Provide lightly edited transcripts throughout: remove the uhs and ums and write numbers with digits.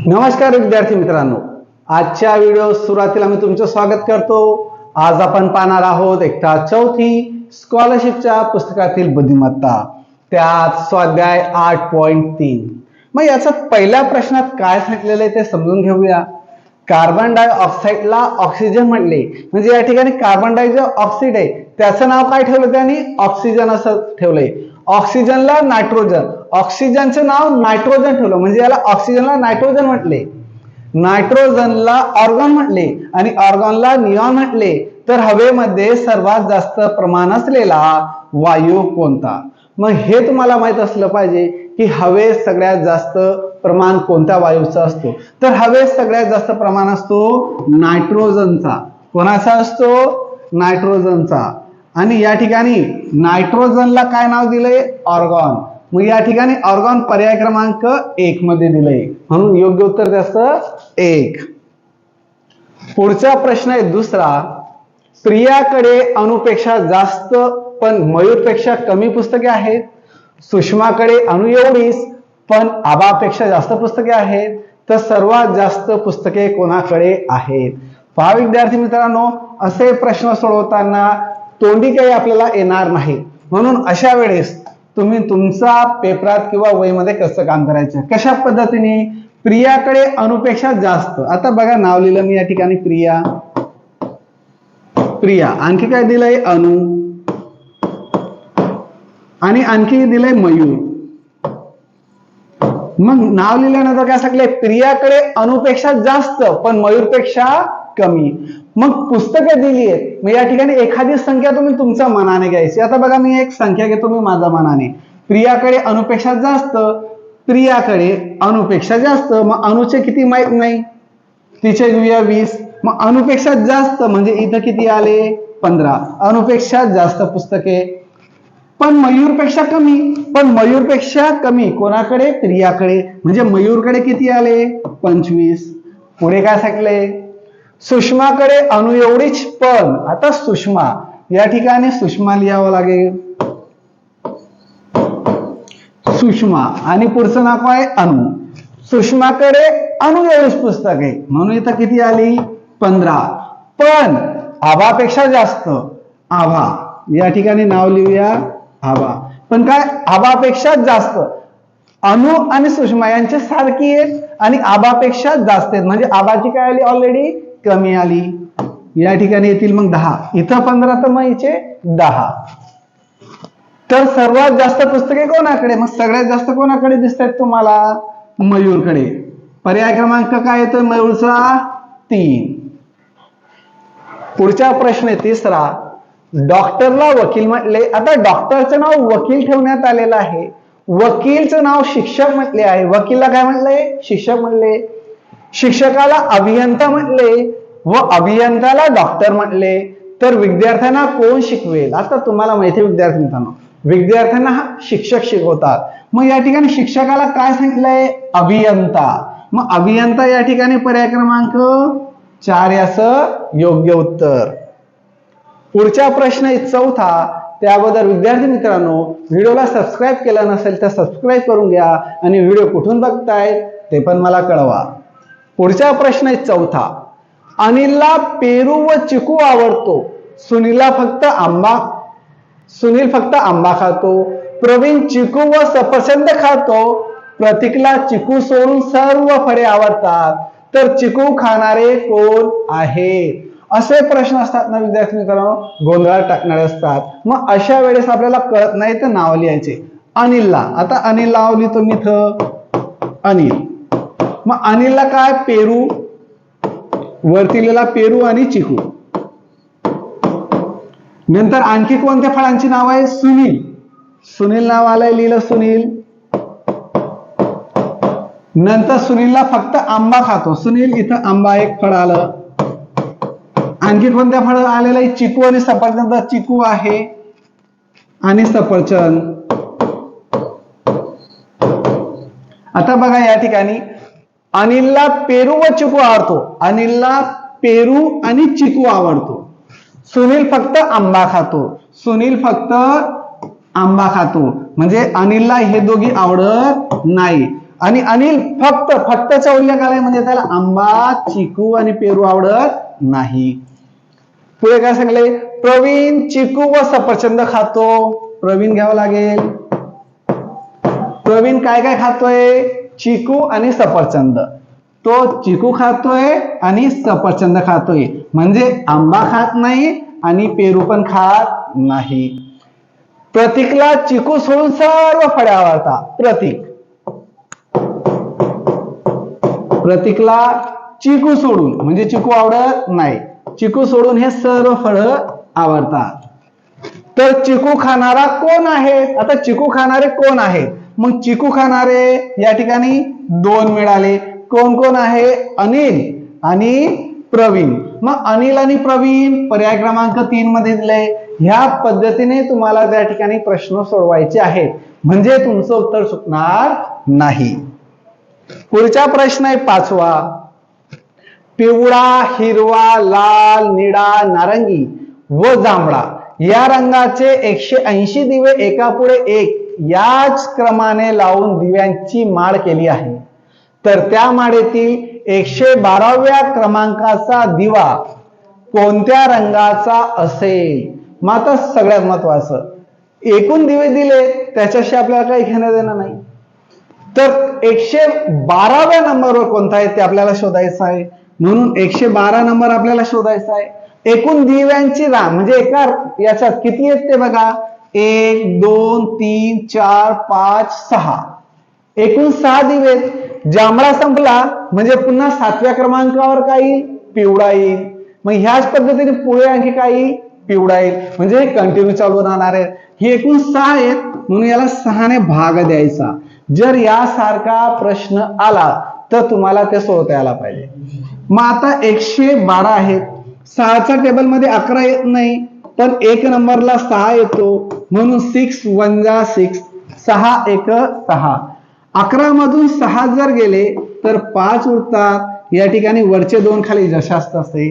नमस्कार विद्यार्थी मित्रांनो, आजच्या व्हिडिओ सुरुवातीला मी तुमचं स्वागत करतो। आज आपण पाहणार आहोत इयत्ता चौथी स्कॉलरशिपच्या पुस्तकातील बुद्धिमत्ता, त्यात स्वाध्याय 8.3। मग याचा पहिल्या प्रश्नात काय सांगितलेलं आहे ते समजून घेऊया। कार्बन डायऑक्साइडला ऑक्सिजन म्हटले, म्हणजे या ठिकाणी कार्बन डायऑक्साइड आहे त्याचं नाव काय ठेवलं त्यांनी? ऑक्सिजन असं ठेवलंय। ऑक्सिजनला नायट्रोजन, ऑक्सिजनचं नाव नायट्रोजन ठेवलं, म्हणजे याला ऑक्सिजनला नायट्रोजन म्हटले, नायट्रोजनला ऑर्गन म्हटले आणि ऑर्गनला निऑन म्हटले। तर हवेमध्ये सर्वात जास्त प्रमाण असलेला वायू कोणता? मग हे तुम्हाला माहित असलं पाहिजे की हवेत सगळ्यात जास्त प्रमाण कोणत्या वायूचा असतो? तर हवेत सगळ्यात जास्त प्रमाण असतो नायट्रोजनचा। कोणाचा असतो? नायट्रोजनचा। आणि या ठिकाणी नायट्रोजनला काय नाव दिलंय? ऑर्गॉन। मग या ठिकाणी ऑर्गॉन पर्याय क्रमांक 1 मध्ये दिलंय, म्हणून योग्य उत्तर त्याचं 1। पुढचा प्रश्न आहे दुसरा। प्रियाकडे अणुपेक्षा जास्त पण मयूरपेक्षा कमी पुस्तके आहेत, सुषमाकडे अणु एवढीच पण आबापेक्षा जास्त पुस्तके आहेत, तर सर्वात जास्त पुस्तके कोणाकडे आहेत? पहा विद्यार्थी मित्रांनो, असे प्रश्न सोडवताना तोंडी काही आपल्याला येणार नाही, म्हणून अशा वेळेस तुम्ही तुमचा पेपरात किंवा वहीमध्ये कसं काम करायचं, कशा पद्धतीने? प्रियाकडे अणुपेक्षा जास्त, आता बघा नाव लिहिलं मी या ठिकाणी प्रिया, प्रिया, आणखी काय दिलंय? अणु, आणि आणखी दिलंय मयूर। मग नाव लिहिल्यानंतर काय सांगितलंय? प्रियाकडे अणुपेक्षा जास्त पण मयूरपेक्षा कमी। मग पुस्तकं दिली आहेत, मग या ठिकाणी एखादी संख्या तुम्ही तुमच्या मनाने घ्यायची। आता बघा मी एक संख्या घेतो मी माझ्या मनाने, प्रियाकडे अणुपेक्षा जास्त, प्रियाकडे अणुपेक्षा जास्त, मग अणुचे किती माहित नाही, तिचे घेऊया 20, मग अणुपेक्षा जास्त म्हणजे इथं किती आले? 15, अणुपेक्षा जास्त पुस्तके। पण मयूरपेक्षा कमी, पण मयूरपेक्षा कमी कोणाकडे? प्रियाकडे, म्हणजे मयूरकडे किती आले? 25। पुढे काय सांगितले? सुषमाकडे अणु एवढीच पण, आता सुषमा, या ठिकाणी सुषमा लिहावं लागेल, सुषमा, आणि पुढचं नाव आहे अणु। सुषमाकडे अणु एवढीच पुस्तके, म्हणून इथं किती आली? 15। पण आभापेक्षा जास्त, आभा, या ठिकाणी नाव लिहूया आभा, पण काय? आभापेक्षा जास्त, अणु आणि सुषमा यांची सारखी आहेत आणि आभापेक्षा जास्त आहेत, म्हणजे आभाची काय आली? ऑलरेडी कमी आली, या ठिकाणी येतील मग 10, इथं 15 तर मग इथे 10। तर सर्वात जास्त पुस्तके कोणाकडे? मग सगळ्यात जास्त कोणाकडे दिसतात तुम्हाला? मयूरकडे। पर्याय क्रमांक काय येतोय मयूरचा? 3। पुढचा प्रश्न आहे तिसरा। डॉक्टरला वकील म्हटले, आता डॉक्टरचं नाव वकील ठेवण्यात आलेलं आहे, वकीलचं नाव शिक्षक म्हटले आहे, वकीलला काय म्हटलंय? शिक्षक म्हटले, शिक्षकाला अभियंता म्हटले व अभियंताला डॉक्टर म्हटले, तर विद्यार्थ्यांना कोण शिकवेल? आता तुम्हाला माहिती आहे विद्यार्थी मित्रांनो, विद्यार्थ्यांना शिक्षक शिकवतात, मग या ठिकाणी शिक्षकाला काय सांगितलंय? अभियंता। मग अभियंता या ठिकाणी पर्याय क्रमांक 4 याचं योग्य उत्तर। पुढचा प्रश्न आहे चौथा। त्या अगोदर विद्यार्थी मित्रांनो, व्हिडिओला सबस्क्राईब केलं नसेल तर सबस्क्राईब करून घ्या आणि व्हिडिओ कुठून बघताय ते पण मला कळवा। पुढचा प्रश्न आहे चौथा। अनिलला पेरू व चिकू आवडतो, सुनील फक्त आंबा खातो, प्रवीण चिकू व सफरचंद खातो, प्रतीकला चिकू सोडून सर्व फळे आवडतात, तर चिकू खाणारे कोण आहे? असे प्रश्न असतात ना विद्यार्थी मित्रांनो, गोंधळात टाकणारे असतात। मग अशा वेळेस आपल्याला कळत नाही तर नाव लिहायचे। अनिलला, आता अनिल नाव लिहितो मी इथं, अनिल, मग अनिलला काय? पेरू, वरती लिहिला पेरू आणि चिकू। नंतर आणखी कोणत्या फळांची नाव आहे? सुनील, सुनील नाव आलंय, लिहिलं सुनील। नंतर सुनीलला फक्त आंबा खातो, सुनील, इथं आंबा एक फळ आलं। आणखी कोणत्या फळ आलेलं आहे? चिकू आणि सफरचंद, चिकू आहे आणि सफरचंद। आता बघा या ठिकाणी अनिलला पेरू व चिकू आवडतो, अनिलला पेरू आणि चिकू आवडतो, सुनील फक्त आंबा खातो, सुनील फक्त आंबा खातो, म्हणजे अनिलला हे दोघी आवडत नाही। आणि अनिल फक्तचा उल्लेख आलाय म्हणजे त्याला आंबा, चिकू आणि पेरू आवडत नाही. पुढे काय सांगले, प्रवीण चिकू व सफरचंद खातो. प्रवीण घ्यावं लागेल. प्रवीण काय काय खातोय, चिकू आणि सफरचंद. तो चिकू खातोय आणि सफरचंद खातोय म्हणजे आंबा खात नाही आणि पेरू पण खात नाही. प्रतीकला चिकू सोडून सर्व फळे आवडतात. प्रतीकला चिकू सोडून म्हणजे चिकू आवडत नाही, चिकू सोडून हे सर्व फळं आवडतात. तर चिकू खाणारा कोण आहे, आता चिकू खाणारे कोण आहेत, मग चिकू खाणारे या ठिकाणी 2 मिळाले. कोण कोण आहे, अनिल आणि प्रवीण. मग अनिल आणि प्रवीण पर्याय क्रमांक 3 मध्ये दिले. ह्या पद्धतीने तुम्हाला त्या ठिकाणी प्रश्न सोडवायचे आहेत म्हणजे तुमचं उत्तर चुकणार नाही. पुढचा प्रश्न आहे 5वा. पिवळा, हिरवा, लाल, निळा, नारंगी व जांभळा या रंगाचे 180 दिवे एकापुढे एक याच क्रमाने लावून दिव्यांची माळ केली आहे. तर त्या माळेतील 112व्या क्रमांकाचा दिवा कोणत्या रंगाचा असेल. मग आता सगळ्यात महत्वाचं, एकूण दिवे दिले त्याच्याशी आपल्याला काही घेणं देणं नाही. तर 112व्या नंबरवर कोणता आहे ते आपल्याला शोधायचं आहे. म्हणून 112 नंबर आपल्याला शोधायचा आहे. एकूण दिव्यांची रांग म्हणजे एका याच्यात किती आहेत ते बघा, 1 2 3 4 5 6, एकूण 6 दिवे. जांभळा संपला म्हणजे पुन्हा 7व्या क्रमांकावर काय येईल, पिवळा येईल. मग ह्याच पद्धतीने पुढे आणखी काय येईल, पिवळा येईल. म्हणजे कंटिन्यू चालू राहणार आहे. हे एकूण 6 आहेत म्हणून याला 6 ने भाग द्यायचा. जर यासारखा प्रश्न आला तर तुम्हाला ते सोडवता यायला पाहिजे. मग आता 112 आहेत, 6च्या टेबल मध्ये 11 येत नाही पण 1 नंबरला 6 येतो म्हणून 6 1 जा 6, 6 1 6. 11 मधून 6 जर गेले तर 5 उरतात. या ठिकाणी वरचे 2 खाली जशास तसे.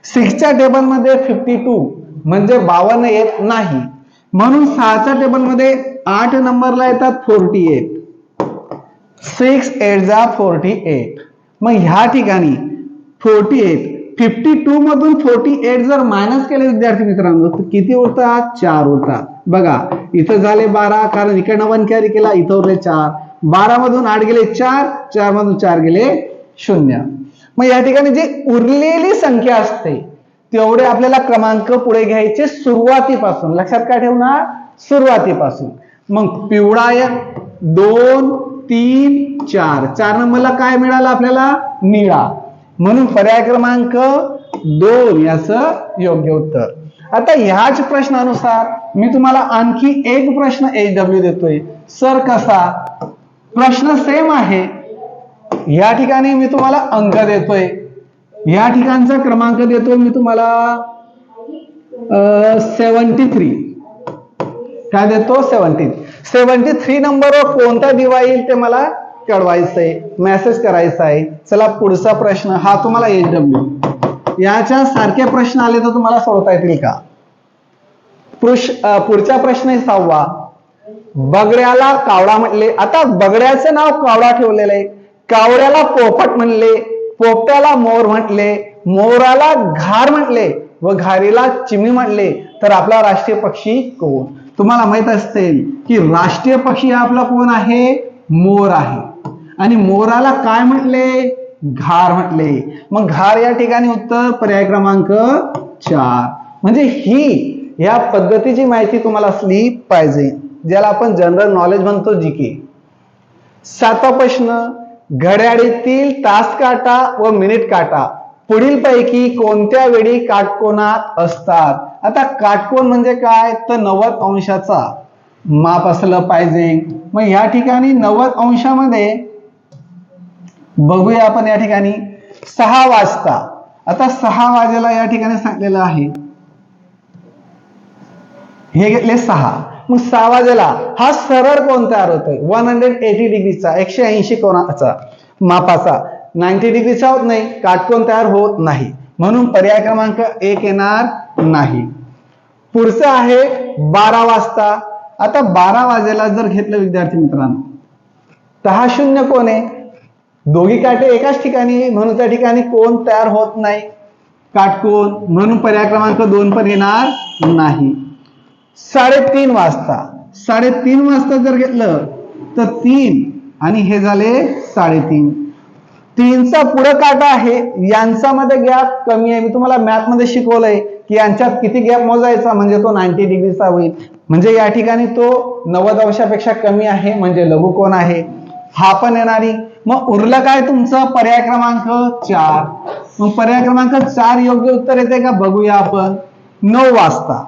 6च्या टेबल मध्ये 52 म्हणजे 52 येत नाही म्हणून 6च्या टेबल मध्ये 8 नंबरला येतात 48. 6 8 जा 48. मग ह्या ठिकाणी 48 52 मधून 48 जर मायनस केले विद्यार्थी मित्रांनो तर किती उरतात, 4 उरतात. बघा इथं झाले 12 कारण इकडनं 1 कॅरी केला, इथं उरले 4. 12 मधून 8 गेले 4, 4 मधून 4 गेले 0. मग या ठिकाणी जी उरलेली संख्या असते तेवढे आपल्याला क्रमांक पुढे घ्यायचे सुरुवातीपासून. लक्षात काय ठेवणार, सुरुवातीपासून. मग पिवळा 1 2 3 4, 4 नंबरला काय मिळालं आपल्याला, निळा. म्हणून पर्याय क्रमांक 2 याचं योग्य उत्तर. आता ह्याच प्रश्नानुसार मी तुम्हाला आणखी एक प्रश्न HW देतोय. सर कसा, प्रश्न सेम आहे. या ठिकाणी मी तुम्हाला अंक देतोय, या ठिकाणचा क्रमांक देतोय मी तुम्हाला 73. काय देतो, 73 नंबरवर कोणता दिवा येईल ते मला कळवायचंय, मेसेज करायचा आहे. चला पुढचा प्रश्न हा तुम्हाला HW. याच्या सारखे प्रश्न आले तर तुम्हाला सोडवता येतील का. पुढचा प्रश्न आहे 6वा. बगड्याला कावडा म्हटले. आता बगड्याचं नाव कावडा ठेवलेलं आहे, कावड्याला पोपट म्हणले, पोपट्याला मोर म्हटले, मोराला घार म्हटले व घारीला चिमणी म्हटले तर आपला राष्ट्रीय पक्षी कोण. तुम्हाला माहित असेल की राष्ट्रीय पक्षी हा आपला कोण आहे, मोर आहे. आणि मोराला काय म्हटले, घार म्हटले. मग घार या ठिकाणी उत्तर पर्याय क्रमांक 4. म्हणजे ही या पद्धतीची माहिती तुम्हाला असली पाहिजे ज्याला आपण जनरल नॉलेज म्हणतो, जीके. 7वा प्रश्न. घड्याळीतील तास काटा व मिनिट काटा पुढील पैकी कोणत्या वेळी काटकोनात असतात. आता काटकोन म्हणजे काय तर 90 अंशाचा माप असलं पाहिजे. मग या ठिकाणी 90 अंशामध्ये बघूया आपण. या ठिकाणी 6 वाजता, आता 6 वाजेला या ठिकाणी सांगलेलं आहे, हे घेतले 6. मग 6 वाजेला हा सरळ कोण तयार होतोय, 180 डिग्रीचा 180 कोनाचा मापाचा. 90 डिग्रीचा होत नाही, काटकोन तयार होत नाही म्हणून पर्याय क्रमांक 1 येणार नाही. पुढचं आहे 12 वाजता. आता 12 वाजेला जर घेतलं विद्यार्थी मित्रांनो तर हा शून्य कोण आहे? दोघी काटे एकाच ठिकाणी, म्हणून त्या ठिकाणी कोण तयार होत नाही, काटकोन, म्हणून पर्याय क्रमांक 2 पण येणार नाही. 3:30 वाजता, 3:30 वाजता जर घेतलं तर 3 आणि हे झाले 3:30. 3चा पुढे काटा आहे, यांचा मध्ये गॅप कमी आहे. मी तुम्हाला मॅथ मध्ये शिकवलंय की यांच्यात किती गॅप मोजायचा म्हणजे तो 90 डिग्रीचा होईल. म्हणजे या ठिकाणी तो 90 अंशापेक्षा कमी आहे, म्हणजे लघुकोन आहे. हा पण येणारी. मग उरलं काय तुमचं? पर्याय क्रमांक 4. मग पर्याय क्रमांक 4 योग्य उत्तर येते का बघूया आपण. 9 वाजता.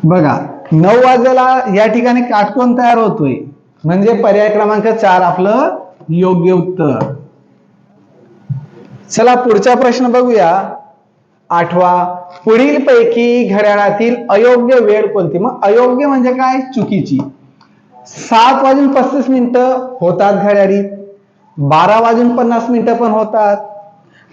बघा 9 वाजेला या ठिकाणी काटकोन तयार होतोय, म्हणजे पर्याय क्रमांक 4 आपलं योग्य उत्तर. चला पुढचा प्रश्न बघूया. 8वा. पुढील पैकी घड्याळातील अयोग्य वेळ कोणती? मग अयोग्य म्हणजे काय? चुकीची. 7:35 होतात घड्याळी, 12:50 पण होतात,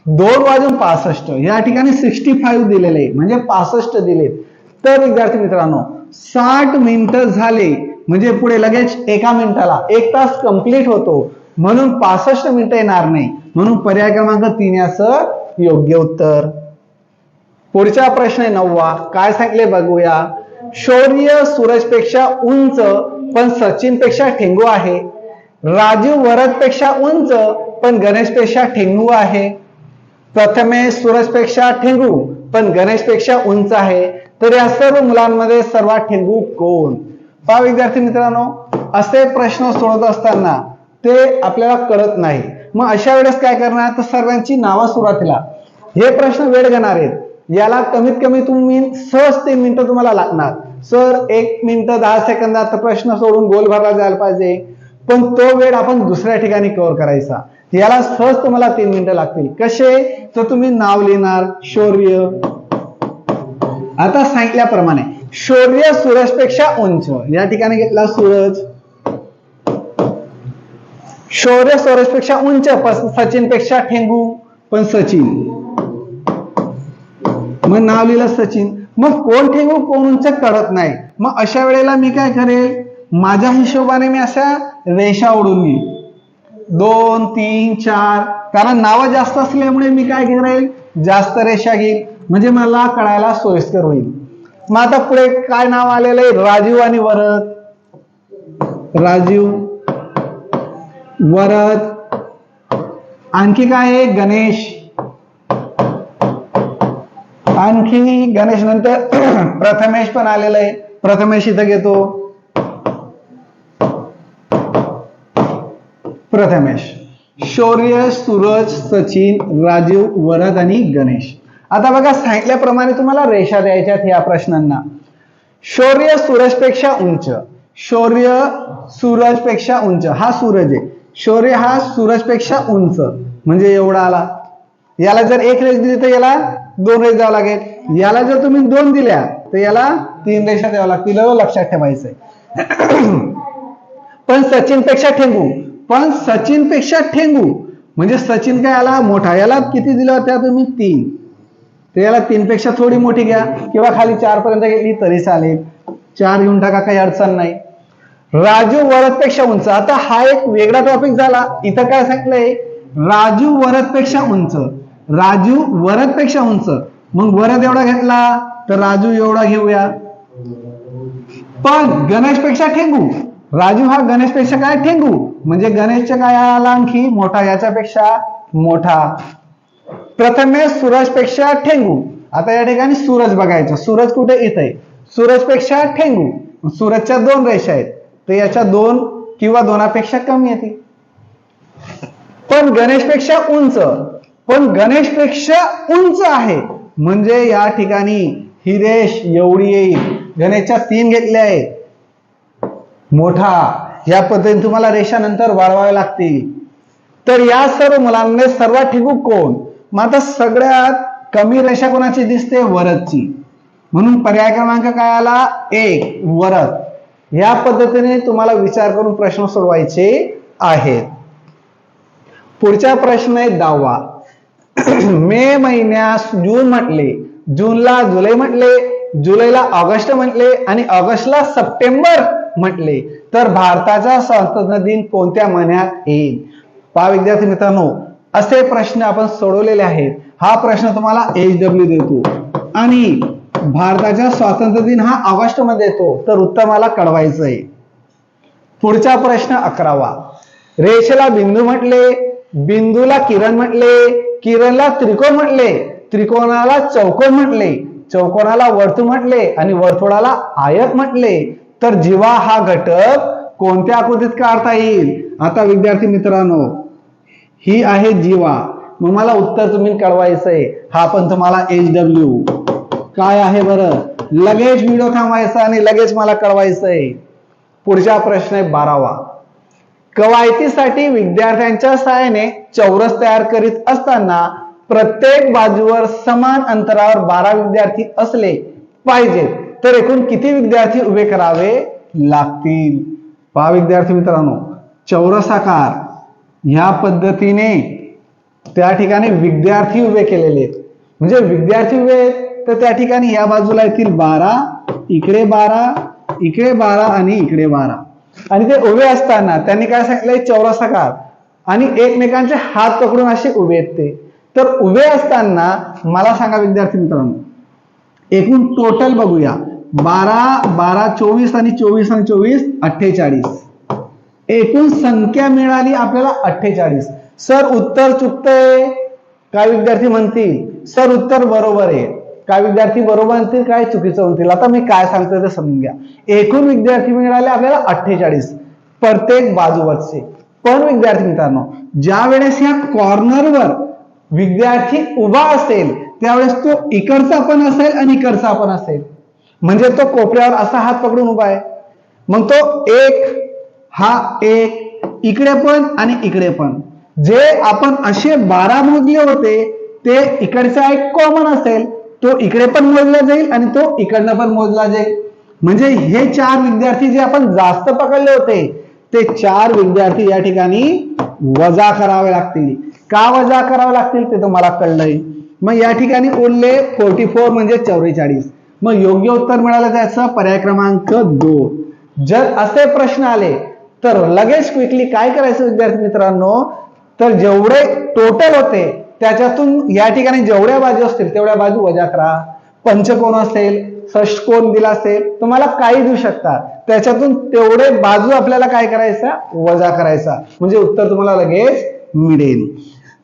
2:65. या ठिकाणी 65 दिलेले आहे, म्हणजे 65 दिलेत. तर विद्यार्थी मित्रांनो 60 मिनिटं झाले म्हणजे पुढे लगेच एका मिनिटाला 1 तास कंप्लीट होतो, म्हणून 65 मिनिटं येणार नाही, म्हणून पर्याय क्रमांक 3 याचं योग्य उत्तर. पुढचा प्रश्न आहे 9वा. काय सांगितले बघूया. शौर्य सूरजपेक्षा उंच पण सचिनपेक्षा ठेंगू आहे. राजू वरदपेक्षा उंच पण गणेशपेक्षा ठेंगू आहे. प्रथमेश सूरजपेक्षा ठेंगू पण गणेशपेक्षा उंच आहे. तर या सर्व मुलांमध्ये सर्वात ठेंगू कोण? पहा विद्यार्थी मित्रांनो, असे प्रश्न सोडवत असताना ते आपल्याला कळत नाही. मग अशा वेळेस काय करणार? तर सर्वांची नावं सुरुवातीला. हे प्रश्न वेळ घेणार आहेत, याला कमीत कमी तुम्ही सहज 3 मिनिटं तुम्हाला लागणार. सर 1 मिनिट 10 सेकंदात प्रश्न सोडून गोल भरला जायला पाहिजे, पण तो वेळ आपण दुसऱ्या ठिकाणी कव्हर करायचा. याला सहज तुम्हाला 3 मिनिटं लागतील. कसे? तर तुम्ही नाव लिहिणार शौर्य. आता सांगितल्याप्रमाणे शौर्य सूरजपेक्षा उंच, या ठिकाणी घेतला सूरज. शौर्य सूरजपेक्षा उंच पण सचिनपेक्षा ठेंगू, पण सचिन. मग नाव लिहिलं सचिन. मग कोण ठेंगू कोण उंच कळत नाही. मग अशा वेळेला मी काय करेल? माझ्या हिशोबाने मी अशा रेषा ओढून घेईल, 2 3 4. कारण नावं जास्त असल्यामुळे मी काय करेल? जास्त रेषा घेईल, म्हणजे मला कळायला सोयीस्कर होईल. मग आता पुढे काय नाव आलेलं आहे? राजीव आणि वरद. राजीव वरद. आणखी काय आहे? गणेश. आणखी गणेश नंतर प्रथमेश पण आलेलं आहे. प्रथमेश इथं घेतो. प्रथमेश. शौर्य सूरज सचिन राजीव वरद आणि गणेश. आता बघा सांगितल्याप्रमाणे तुम्हाला रेषा द्यायच्यात या प्रश्नांना. शौर्य सूरजपेक्षा उंच. शौर्य सूरजपेक्षा उंच, हा सूरज आहे. शौर्य हा सूरजपेक्षा उंच म्हणजे एवढा आला. याला जर 1 रेष दिली तर याला 2 रेष द्यावं लागेल. याला जर तुम्ही 2 दिल्या तर याला 3 रेषा द्यावं लागतील, लक्षात ठेवायचंय. पण सचिनपेक्षा ठेंगू, पण सचिनपेक्षा ठेंगू म्हणजे सचिन काय आला? मोठा. याला किती दिलं होत्या तुम्ही? 3. तर याला 3 पेक्षा थोडी मोठी घ्या, किंवा खाली 4 पर्यंत घेतली तरी चालेल. 4 घेऊन टाका, काही अडचण नाही. राजू वरदपेक्षा उंच. आता हा एक वेगळा टॉपिक झाला. इथं काय सांगितलंय? राजू वरदपेक्षा उंच. राजू वरदपेक्षा उंच, मग वरद एवढा घेतला तर राजू एवढा घेऊया. पण गणेशपेक्षा ठेंगू. राजू हा गणेशपेक्षा काय? ठेंगू, म्हणजे गणेशच्या काय आला? आणखी मोठा, याच्यापेक्षा मोठा. प्रथमेश सूरजपेक्षा ठेंगू. आता या ठिकाणी सूरज बघायचा. सूरज कुठे? इथे आहे. सूरजपेक्षा ठेंगू. सूरजच्या 2 रेषा आहेत, तर याच्या 2 किंवा 2पेक्षा कमी येते. पण गणेशपेक्षा उंच, पण गणेशपेक्षा उंच आहे, म्हणजे या ठिकाणी ही रेष एवढी येईल. गणेशच्या 3 घेतल्या आहेत, मोठा. या पद्धतीने तुम्हाला रेषा नंतर वाढवाव्या लागतील. तर या सर्व मुलांमध्ये सर्वात ठेंगू कोण? मग आता सगळ्यात कमी रेषा कोणाची दिसते? वरदची, म्हणून पर्याय क्रमांक काय आला? 1 वरद. या पद्धतीने तुम्हाला विचार करून प्रश्न सोडवायचे आहेत. पुढचा प्रश्न आहे 10वा. मे महिन्यास जून म्हटले, जूनला जुलै म्हटले, जुलैला ऑगस्ट म्हटले आणि ऑगस्टला सप्टेंबर म्हटले तर भारताचा स्वातंत्र्य दिन कोणत्या महिन्यात येईल? पहा विद्यार्थी मित्रांनो, असे प्रश्न आपण सोडवलेले आहेत. हा प्रश्न तुम्हाला HW देतो आणि भारताचा स्वातंत्र्य दिन हा ऑगस्ट मध्ये येतो, तर उत्तर मला कळवायचं आहे. पुढचा प्रश्न 11वा. रेषेला बिंदू म्हटले, बिंदूला किरण म्हटले, किरणला त्रिकोण म्हटले, त्रिकोणाला चौकोन म्हटले, चौकोनाला वर्तुळ म्हटले आणि वर्तुळाला आयत म्हटले तर जीवा हा घटक कोणत्या आकृतीत काढता येईल? आता विद्यार्थी मित्रांनो, ही आहे जीवा. मग मला उत्तर तुम्ही कळवायचंय. हा पण तुम्हाला HW काय आहे बरं? लगेच व्हिडिओ थांबवायचा आणि लगेच मला कळवायचंय. पुढचा प्रश्न आहे 12वा. कवायतीसाठी विद्यार्थ्यांच्या सहाय्याने चौरस तयार करीत असताना प्रत्येक बाजूवर समान अंतरावर 12 विद्यार्थी असले पाहिजेत तर एकूण किती विद्यार्थी उभे करावे लागतील? पहा विद्यार्थी मित्रांनो, चौरसाकार ह्या पद्धतीने त्या ठिकाणी विद्यार्थी उभे केलेले आहेत. म्हणजे विद्यार्थी उभे आहेत तर त्या ठिकाणी या बाजूला येतील 12, इकडे 12, इकडे 12 आणि इकडे 12. आणि ते उभे असताना त्यांनी काय सांगितलंय? चौरसाकार आणि एकमेकांचे हात पकडून असे उभे आहेत ते. तर उभे असताना मला सांगा विद्यार्थी मित्रांनो, एकूण टोटल बघूया. 12, 12, 24 आणि 24 आणि 24 48. एकूण संख्या मिळाली आपल्याला 48. सर उत्तर चुकतंय काय विद्यार्थी म्हणतील? सर उत्तर बरोबर आहे. काय विद्यार्थी बरोबर म्हणतील, काय चुकीचं म्हणतील? आता मी काय सांगतोय ते समजून घ्या. एकूण विद्यार्थी मिळाले आपल्याला 48 प्रत्येक बाजूवरचे. पण विद्यार्थी मित्रांनो, ज्या वेळेस या कॉर्नरवर विद्यार्थी उभा असेल त्यावेळेस तो इकडचा पण असेल आणि इकडचा पण असेल. म्हणजे तो कोपऱ्यावर असा हात पकडून उभा आहे. मग तो हा एक इकडे पण आणि इकडे पण. जे आपण असे 12 मोजले होते ते इकडचा एक कॉमन असेल, तो इकडे पण मोजला जाईल आणि तो इकडनं पण मोजला जाईल. म्हणजे हे 4 विद्यार्थी जे आपण जास्त पकडले होते ते 4 विद्यार्थी या ठिकाणी वजा करावे लागतील. का वजा करावे लागतील ते तुम्हाला कळलंय. मग या ठिकाणी उरले 44 म्हणजे 44. मग योग्य उत्तर मिळालं त्याचं पर्याय क्रमांक 2. जर असे प्रश्न आले तर लगेच क्विकली काय करायचं विद्यार्थी मित्रांनो, तर जेवढे टोटल होते त्याच्यातून या ठिकाणी जेवढ्या बाजू असतील तेवढ्या बाजू वजा करा. पंचकोन असेल, षटकोन दिला असेल, तुम्हाला काही देऊ शकता, त्याच्यातून तेवढे बाजू आपल्याला काय करायचा? वजा करायचा. म्हणजे उत्तर तुम्हाला लगेच मिळेल.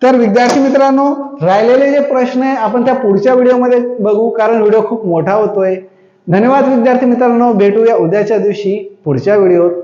तर विद्यार्थी मित्रांनो, राहिलेले जे प्रश्न आहे आपण त्या पुढच्या व्हिडिओमध्ये बघू, कारण व्हिडिओ खूप मोठा होतोय. धन्यवाद विद्यार्थी मित्रांनो, भेटूया उद्याच्या दिवशी पुढच्या व्हिडिओत.